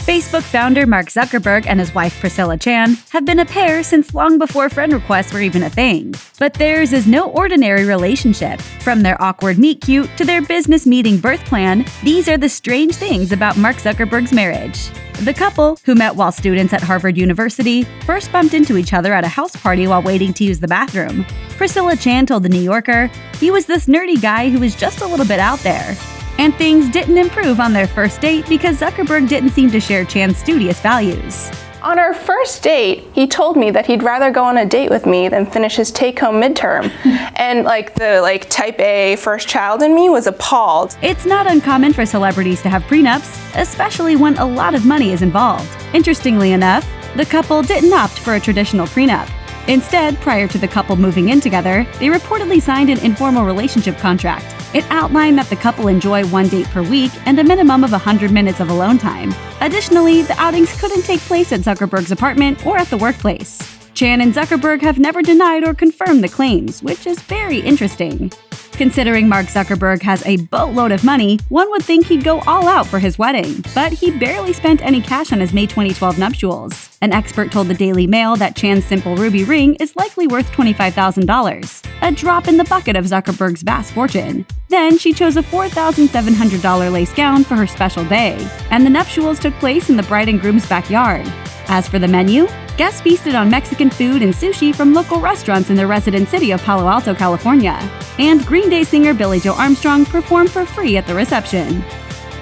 Facebook founder Mark Zuckerberg and his wife Priscilla Chan have been a pair since long before friend requests were even a thing. But theirs is no ordinary relationship. From their awkward meet-cute to their business meeting birth plan, these are the strange things about Mark Zuckerberg's marriage. The couple, who met while students at Harvard University, first bumped into each other at a house party while waiting to use the bathroom. Priscilla Chan told The New Yorker, "He was this nerdy guy who was just a little bit out there." And things didn't improve on their first date because Zuckerberg didn't seem to share Chan's studious values. On our first date, he told me that he'd rather go on a date with me than finish his take-home midterm. And the type A first child in me was appalled. It's not uncommon for celebrities to have prenups, especially when a lot of money is involved. Interestingly enough, the couple didn't opt for a traditional prenup. Instead, prior to the couple moving in together, they reportedly signed an informal relationship contract. It outlined that the couple enjoy one date per week and a minimum of 100 minutes of alone time. Additionally, the outings couldn't take place at Zuckerberg's apartment or at the workplace. Chan and Zuckerberg have never denied or confirmed the claims, which is very interesting. Considering Mark Zuckerberg has a boatload of money, one would think he'd go all out for his wedding, but he barely spent any cash on his May 2012 nuptials. An expert told the Daily Mail that Chan's simple ruby ring is likely worth $25,000, a drop in the bucket of Zuckerberg's vast fortune. Then she chose a $4,700 lace gown for her special day, and the nuptials took place in the bride and groom's backyard. As for the menu, guests feasted on Mexican food and sushi from local restaurants in the resident city of Palo Alto, California. And Green Day singer Billie Joe Armstrong performed for free at the reception.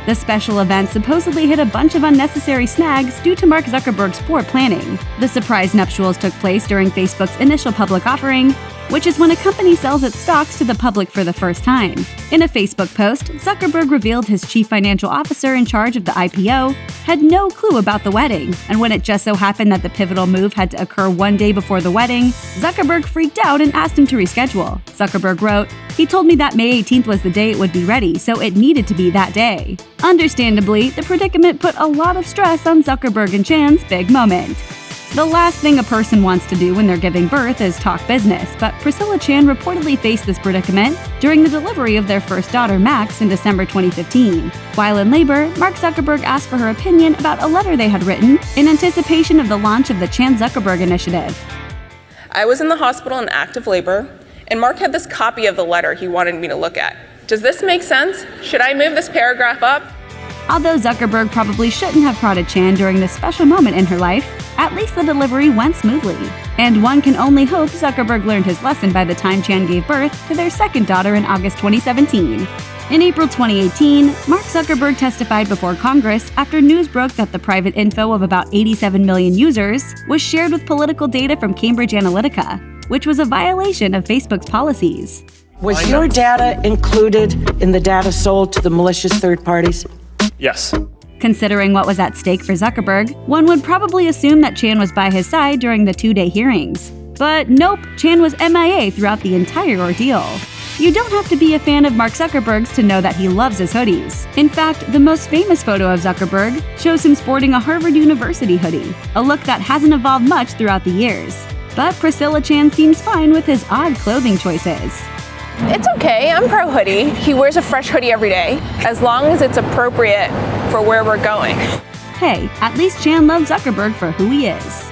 The special event supposedly hit a bunch of unnecessary snags due to Mark Zuckerberg's poor planning. The surprise nuptials took place during Facebook's initial public offering, which is when a company sells its stocks to the public for the first time. In a Facebook post, Zuckerberg revealed his chief financial officer in charge of the IPO had no clue about the wedding, and when it just so happened that the pivotal move had to occur one day before the wedding, Zuckerberg freaked out and asked him to reschedule. Zuckerberg wrote, "He told me that May 18th was the day it would be ready, so it needed to be that day." Understandably, the predicament put a lot of stress on Zuckerberg and Chan's big moment. The last thing a person wants to do when they're giving birth is talk business, but Priscilla Chan reportedly faced this predicament during the delivery of their first daughter, Max, in December 2015. While in labor, Mark Zuckerberg asked for her opinion about a letter they had written in anticipation of the launch of the Chan-Zuckerberg Initiative. I was in the hospital in active labor, and Mark had this copy of the letter he wanted me to look at. Does this make sense? Should I move this paragraph up? Although Zuckerberg probably shouldn't have prodded Chan during this special moment in her life, at least the delivery went smoothly. And one can only hope Zuckerberg learned his lesson by the time Chan gave birth to their second daughter in August 2017. In April 2018, Mark Zuckerberg testified before Congress after news broke that the private info of about 87 million users was shared with political data from Cambridge Analytica, which was a violation of Facebook's policies. Was your data included in the data sold to the malicious third parties? Yes. Considering what was at stake for Zuckerberg, one would probably assume that Chan was by his side during the two-day hearings. But nope, Chan was MIA throughout the entire ordeal. You don't have to be a fan of Mark Zuckerberg's to know that he loves his hoodies. In fact, the most famous photo of Zuckerberg shows him sporting a Harvard University hoodie, a look that hasn't evolved much throughout the years. But Priscilla Chan seems fine with his odd clothing choices. It's okay, I'm pro hoodie. He wears a fresh hoodie every day, as long as it's appropriate for where we're going. Hey, at least Chan loves Zuckerberg for who he is.